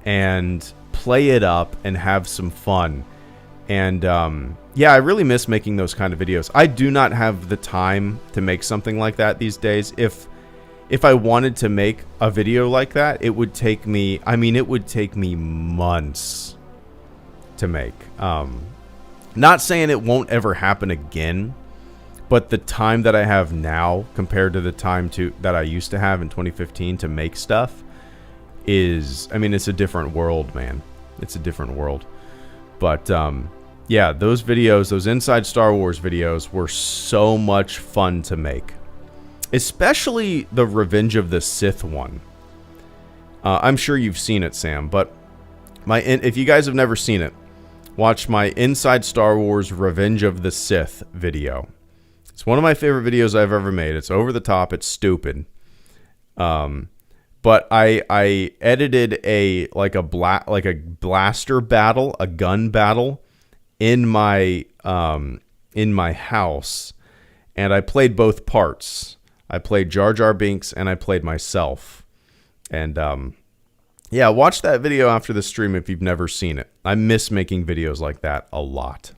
and play it up and have some fun. And yeah, I really miss making those kind of videos. I do not have the time to make something like that these days. If I wanted to make a video like that, it would take me, I mean, it would take me months to make. Not saying it won't ever happen again, but the time that I have now compared to the time that I used to have in 2015 to make stuff, is, I mean, it's a different world, man. It's a different world. But yeah, those videos, those Inside Star Wars videos were so much fun to make. Especially the Revenge of the Sith one. I'm sure you've seen it, Sam, but if you guys have never seen it, watch my Inside Star Wars Revenge of the Sith video. It's one of my favorite videos I've ever made. It's over the top. It's stupid. But I edited a blaster battle, a gun battle in my house, and I played both parts. I played Jar Jar Binks and I played myself. And yeah, watch that video after the stream if you've never seen it. I miss making videos like that a lot.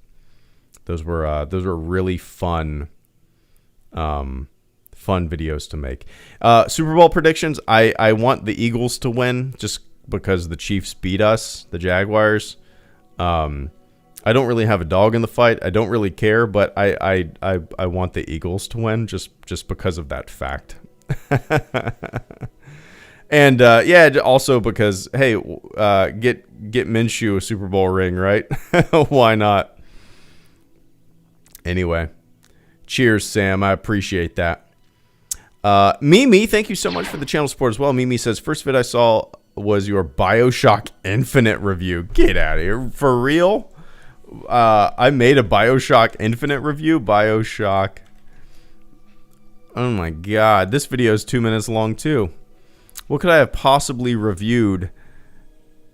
Those were really fun videos to make. Super Bowl predictions. I want the Eagles to win just because the Chiefs beat us, the Jaguars. I don't really have a dog in the fight. I don't really care, but I want the Eagles to win just because of that fact. And yeah, also because, hey, get Minshew a Super Bowl ring, right? Why not? Anyway, cheers, Sam. I appreciate that. Mimi, thank you so much for the channel support as well. Mimi says, first vid I saw was your BioShock Infinite review. Get out of here. For real? I made a BioShock Infinite review. BioShock. Oh my god. This video is 2 minutes long too. What could I have possibly reviewed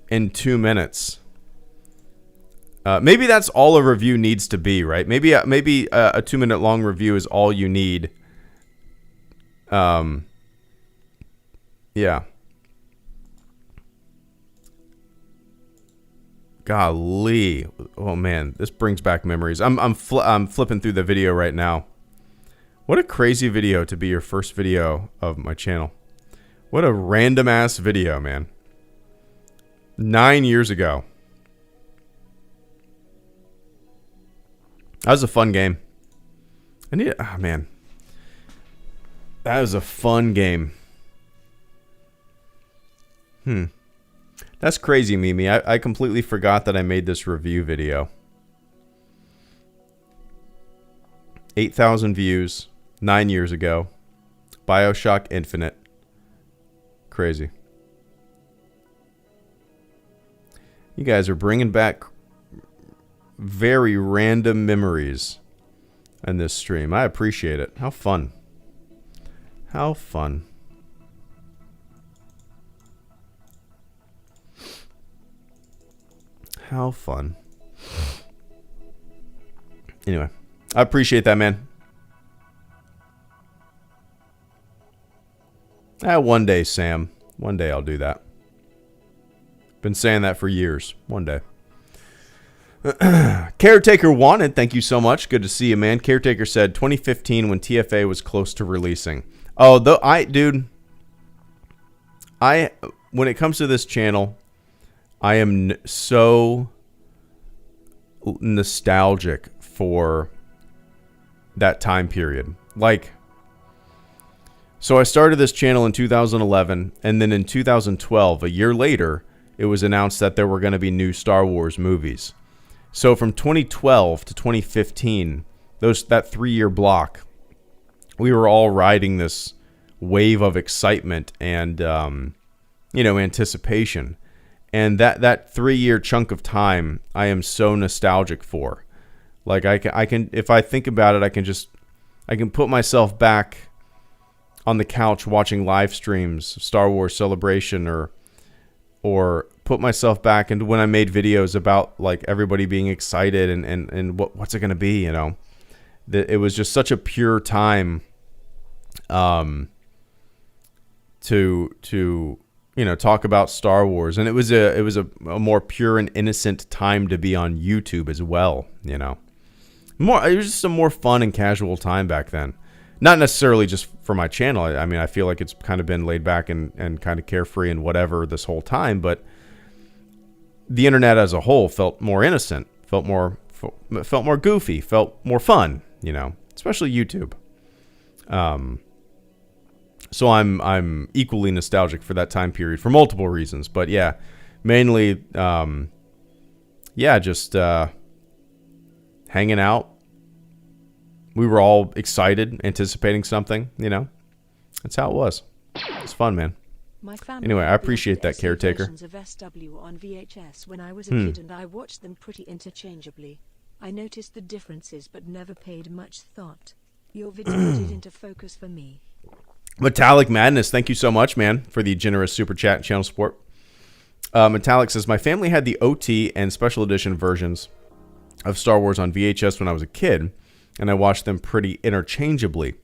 in 2 minutes? Maybe that's all a review needs to be, right? Maybe a 2 minute long review is all you need. Yeah. Golly. Oh man, this brings back memories. I'm flipping through the video right now. What a crazy video to be your first video of my channel. What a random ass video, man. 9 years ago. That was a fun game. Oh man. That was a fun game. That's crazy, Mimi. I completely forgot that I made this review video. 8,000 views 9 years ago. BioShock Infinite. Crazy. You guys are bringing back very random memories in this stream. I appreciate it. How fun. How fun. How fun. Anyway, I appreciate that, man. One day, Sam. One day I'll do that. Been saying that for years. One day. Caretaker Wanted, thank you so much. Good to see you, man. Caretaker said 2015 when TFA was close to releasing. Oh, when it comes to this channel, I am so nostalgic for that time period. Like, so I started this channel in 2011, and then in 2012, a year later, it was announced that there were going to be new Star Wars movies. So from 2012 to 2015, that 3-year block, we were all riding this wave of excitement and anticipation. And that 3-year chunk of time, I am so nostalgic for. Like I can, if I think about it, I can put myself back on the couch watching live streams, Star Wars Celebration, or put myself back into when I made videos about like everybody being excited and what's it going to be, That it was just such a pure time to talk about Star Wars, and it was a more pure and innocent time to be on YouTube as well, It was just a more fun and casual time back then. Not necessarily just for my channel. I mean, I feel like it's kind of been laid back and kind of carefree and whatever this whole time, but the internet as a whole felt more innocent, felt more goofy, felt more fun, especially YouTube. So I'm equally nostalgic for that time period for multiple reasons. But yeah, mainly, just hanging out. We were all excited, anticipating something, That's how it was. It's fun, man. My family Anyway, I had appreciate that, VHS caretaker. versions of SW on VHS when I was a kid, and I watched them pretty interchangeably. I noticed the differences but never paid much thought. Your video put it into focus for me. Metallic Madness, thank you so much, man, for the generous super chat and channel support. Metallic says, my family had the OT and special edition versions of Star Wars on VHS when I was a kid, and I watched them pretty interchangeably.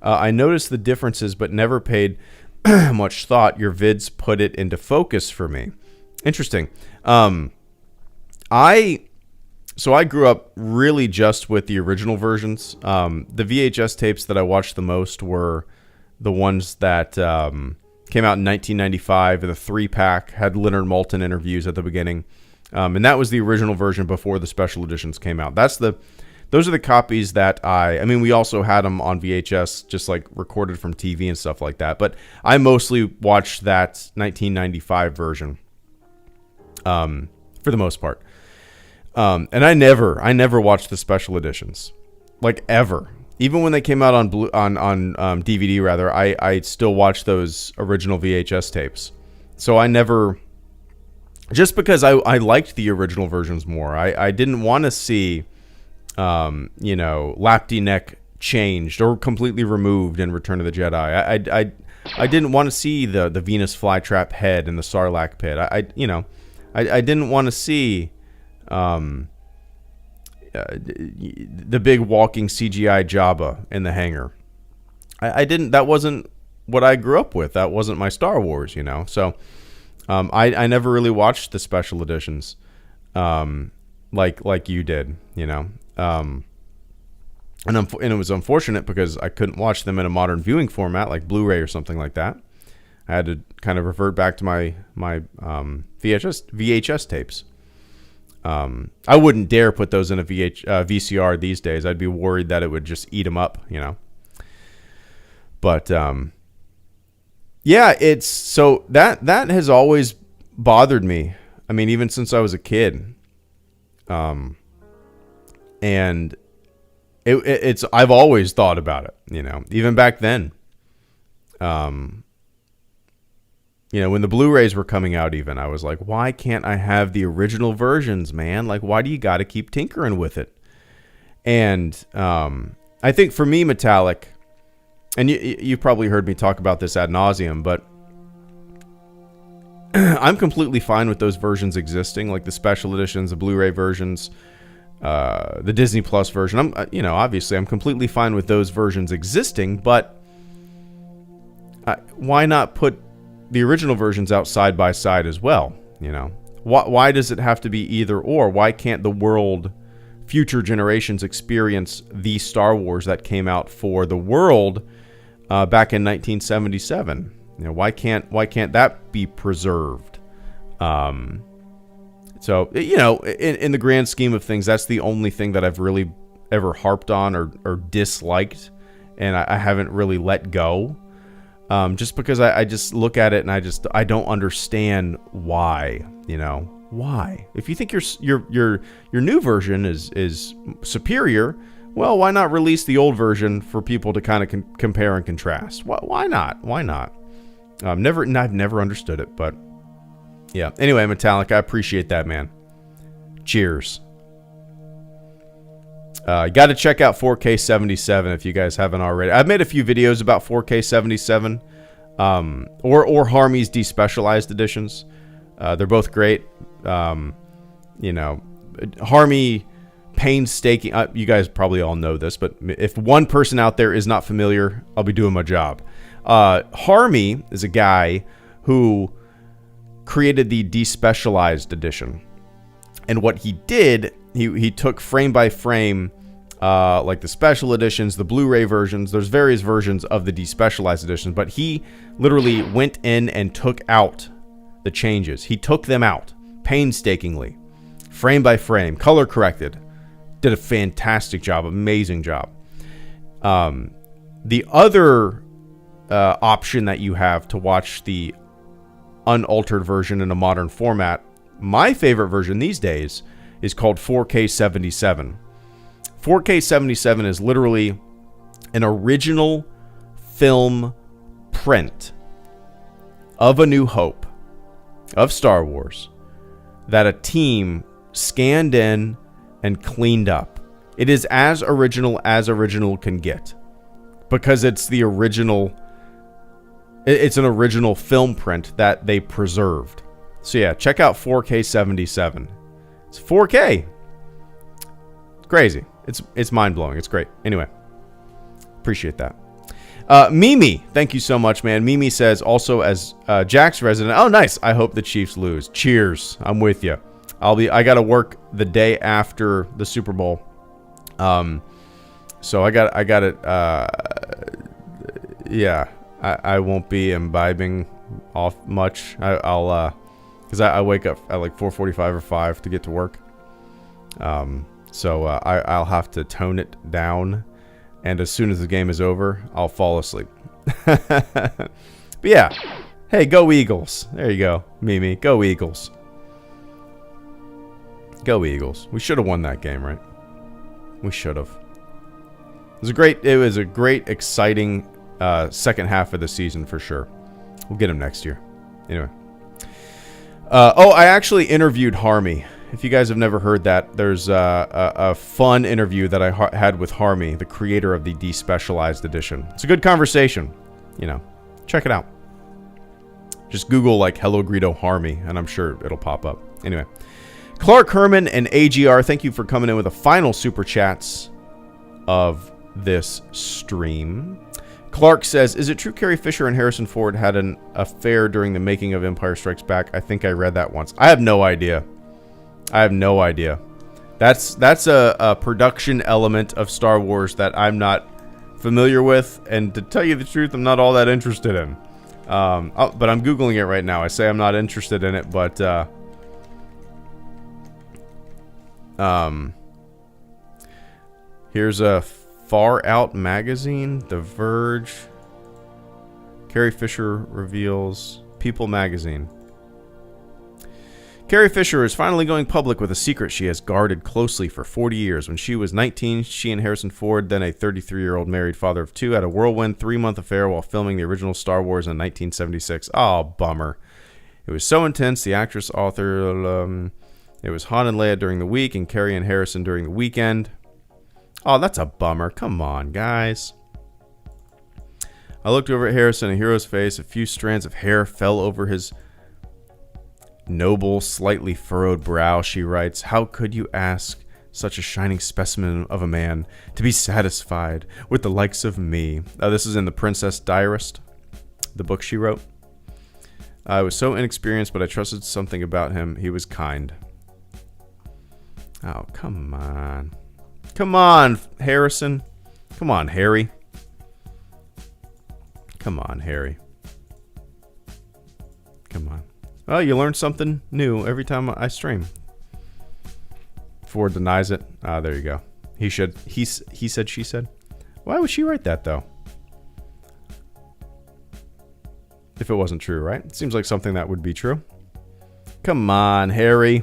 I noticed the differences but never paid much thought. Your vids put it into focus for me. Interesting. I grew up really just with the original versions. The VHS tapes that I watched the most were the ones that came out in 1995. The 3-pack had Leonard Maltin interviews at the beginning. And that was the original version before the special editions came out. Those are the copies that we also had them on VHS, just like recorded from TV and stuff like that. But I mostly watched that 1995 version for the most part. And I never watched the special editions, like ever. Even when they came out on DVD, rather, I still watched those original VHS tapes. So I never, just because I liked the original versions more. I didn't want to see Lapti Neck changed or completely removed in Return of the Jedi. I didn't want to see the Venus flytrap head and the Sarlacc pit. I didn't want to see the big walking CGI Jabba in the hangar. I didn't. That wasn't what I grew up with. That wasn't my Star Wars, So I never really watched the special editions like you did, and it was unfortunate because I couldn't watch them in a modern viewing format like Blu-ray or something like that. I had to kind of revert back to my VHS tapes. I wouldn't dare put those in a VCR these days. I'd be worried that it would just eat them up, But it's so that has always bothered me. I mean, even since I was a kid. And it's I've always thought about it, even back then. When the Blu-rays were coming out, even I was like, why can't I have the original versions, man? Like, why do you got to keep tinkering with it? And I think for me, Metallic, and you've probably heard me talk about this ad nauseum, but I'm completely fine with those versions existing, like the special editions, the Blu-ray versions, the Disney Plus version. Obviously I'm completely fine with those versions existing, but why not put the original versions out side by side as well? Why does it have to be either or? Why can't the world, future generations, experience the Star Wars that came out for the world back in 1977? Why can't that be preserved? So in the grand scheme of things, that's the only thing that I've really ever harped on or disliked, and I haven't really let go. Just because I just look at it and I don't understand why. Why? If you think your new version is superior, well, why not release the old version for people to kind of compare and contrast? Why not? Why not? I've never understood it, but yeah. Anyway, Metallic, I appreciate that, man. Cheers. You got to check out 4K 77 if you guys haven't already. I've made a few videos about 4K 77 or Harmy's despecialized editions. They're both great. Harmy, painstaking. You guys probably all know this, but if one person out there is not familiar, I'll be doing my job. Harmy is a guy who created the despecialized edition, and what he did, he took frame by frame, like the special editions, the Blu-ray versions. There's various versions of the despecialized editions, but he literally went in and took out the changes. He took them out painstakingly, frame by frame, color corrected. Did a fantastic job, amazing job. The other option that you have to watch the unaltered version in a modern format. My favorite version these days is called 4K 77. 4K 77 is literally an original film print of A New Hope, of Star Wars, that a team scanned in and cleaned up. It is as original can get, because it's the original. It's an original film print that they preserved. So yeah, check out 4K 77. It's 4K. It's crazy. It's mind-blowing. It's great. Anyway, appreciate that. Mimi, thank you so much, man. Mimi says, also as Jack's resident, oh nice, I hope the Chiefs lose. Cheers. I'm with you. I got to work the day after the Super Bowl. So I got it. Yeah, I won't be imbibing off much. I'll because I wake up at like 4:45 or 5 to get to work. So I'll have to tone it down, and as soon as the game is over, I'll fall asleep. But yeah, hey, go Eagles! There you go, Mimi. Go Eagles. Go Eagles. We should have won that game, right? We should have. It was a great, exciting second half of the season for sure. We'll get him next year. Anyway. I actually interviewed Harmy. If you guys have never heard that, there's a fun interview that I had with Harmy, the creator of the Despecialized Edition. It's a good conversation. Check it out. Just Google like HelloGreedo Harmy, and I'm sure it'll pop up. Anyway. Clark Herman and AGR, thank you for coming in with the final super chats of this stream. Clark says, is it true Carrie Fisher and Harrison Ford had an affair during the making of Empire Strikes Back? I think I read that once. I have no idea. That's a production element of Star Wars that I'm not familiar with, and to tell you the truth, I'm not all that interested in. But I'm Googling it right now. I say I'm not interested in it, but here's a Far Out magazine, The Verge. Carrie Fisher reveals People magazine. Carrie Fisher is finally going public with a secret she has guarded closely for 40 years. When she was 19, she and Harrison Ford, then a 33-year-old married father of two, had a whirlwind 3-month affair while filming the original Star Wars in 1976. Oh, bummer. It was so intense, the actress author... it was Han and Leia during the week and Carrie and Harrison during the weekend. Oh, that's a bummer. Come on, guys. I looked over at Harrison, a hero's face. A few strands of hair fell over his noble, slightly furrowed brow, she writes. How could you ask such a shining specimen of a man to be satisfied with the likes of me? This is in The Princess Diarist, the book she wrote. I was so inexperienced, but I trusted something about him. He was kind. Oh, come on. Come on, Harrison. Come on, Harry. Come on, Harry. Come on. Well, you learn something new every time I stream. Ford denies it. Ah, there you go. He said, she said. Why would she write that, though? If it wasn't true, right? It seems like something that would be true. Come on, Harry.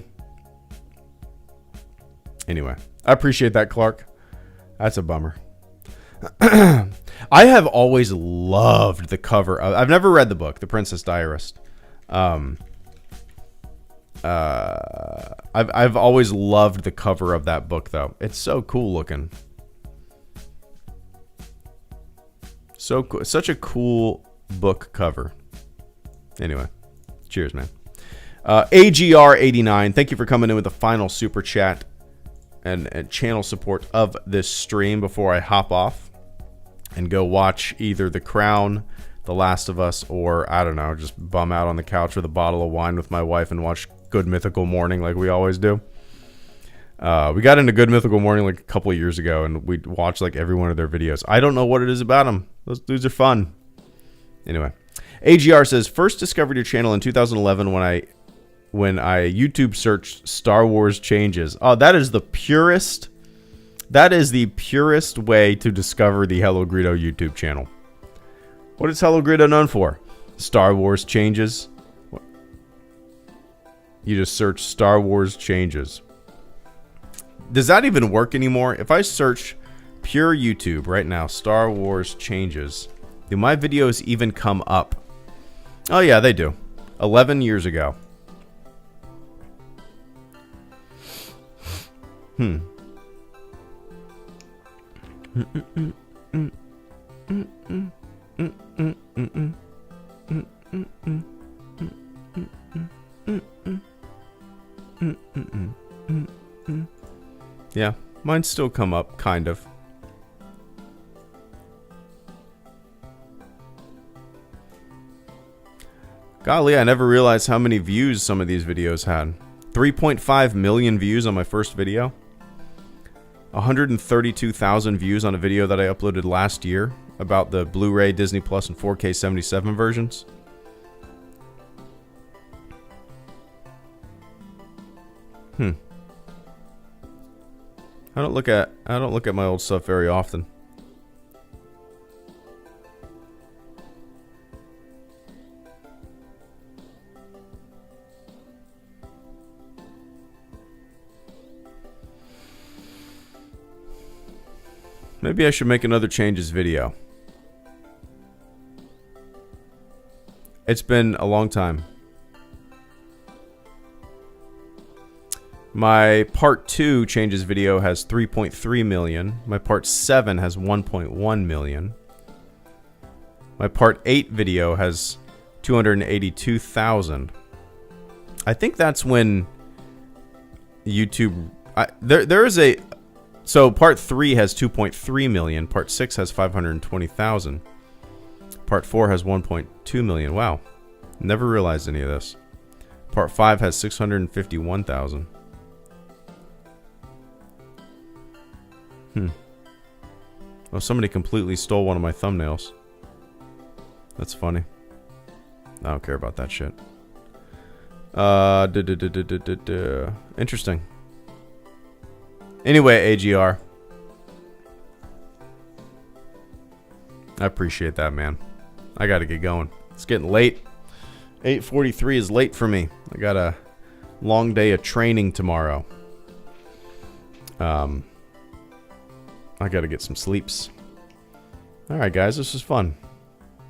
Anyway, I appreciate that, Clark. That's a bummer. I have always loved the cover. I've never read the book, The Princess Diarist. I've always loved the cover of that book, though. It's so cool looking. So cool. Such a cool book cover. Anyway, cheers, man. AGR89, thank you for coming in with the final super chat and channel support of this stream before I hop off and go watch either The Crown, The Last of Us, or, I don't know, just bum out on the couch with a bottle of wine with my wife and watch Good Mythical Morning like we always do. We got into Good Mythical Morning like a couple of years ago, and we watched like every one of their videos. I don't know what it is about them. Those dudes are fun. Anyway, AGR says, first discovered your channel in 2011 when I YouTube searched Star Wars changes. Oh, that is the purest way to discover the HelloGreedo YouTube channel. What is HelloGreedo known for? Star Wars changes. What? You just search Star Wars changes. Does that even work anymore? If I search pure YouTube right now, Star Wars changes, do my videos even come up? Oh yeah, they do. 11 years ago. Yeah, mine still come up, kind of. Golly, I never realized how many views some of these videos had. 3.5 million views on my first video. 132,000 views on a video that I uploaded last year about the Blu-ray, Disney Plus, and 4K 77 versions. I don't look at my old stuff very often. Maybe I should make another changes video. It's been a long time. My part 2 changes video has 3.3 million. My part 7 has 1.1 million. My part 8 video has 282,000. I think that's when YouTube... there is a... So part 3 has 2.3 million. Part 6 has 520,000. Part 4 has 1.2 million. Wow. Never realized any of this. Part 5 has 651,000. Well, somebody completely stole one of my thumbnails. That's funny. I don't care about that shit. Interesting. Anyway, AGR. I appreciate that, man. I gotta get going. It's getting late. 8:43 is late for me. I got a long day of training tomorrow. I gotta get some sleeps. Alright, guys, this was fun.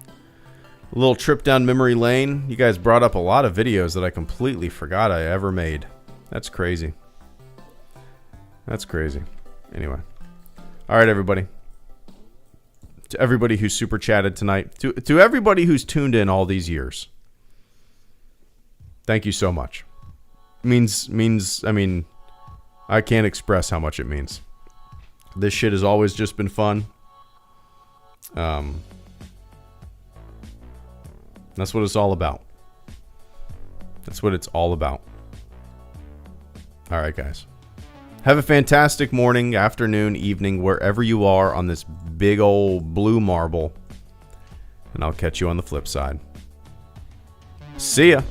A little trip down memory lane. You guys brought up a lot of videos that I completely forgot I ever made. That's crazy. That's crazy. Anyway. Alright, everybody. To everybody who super chatted tonight. To everybody who's tuned in all these years. Thank you so much. I mean, I can't express how much it means. This shit has always just been fun. That's what it's all about. That's what it's all about. Alright, guys. Have a fantastic morning, afternoon, evening, wherever you are on this big old blue marble. And I'll catch you on the flip side. See ya.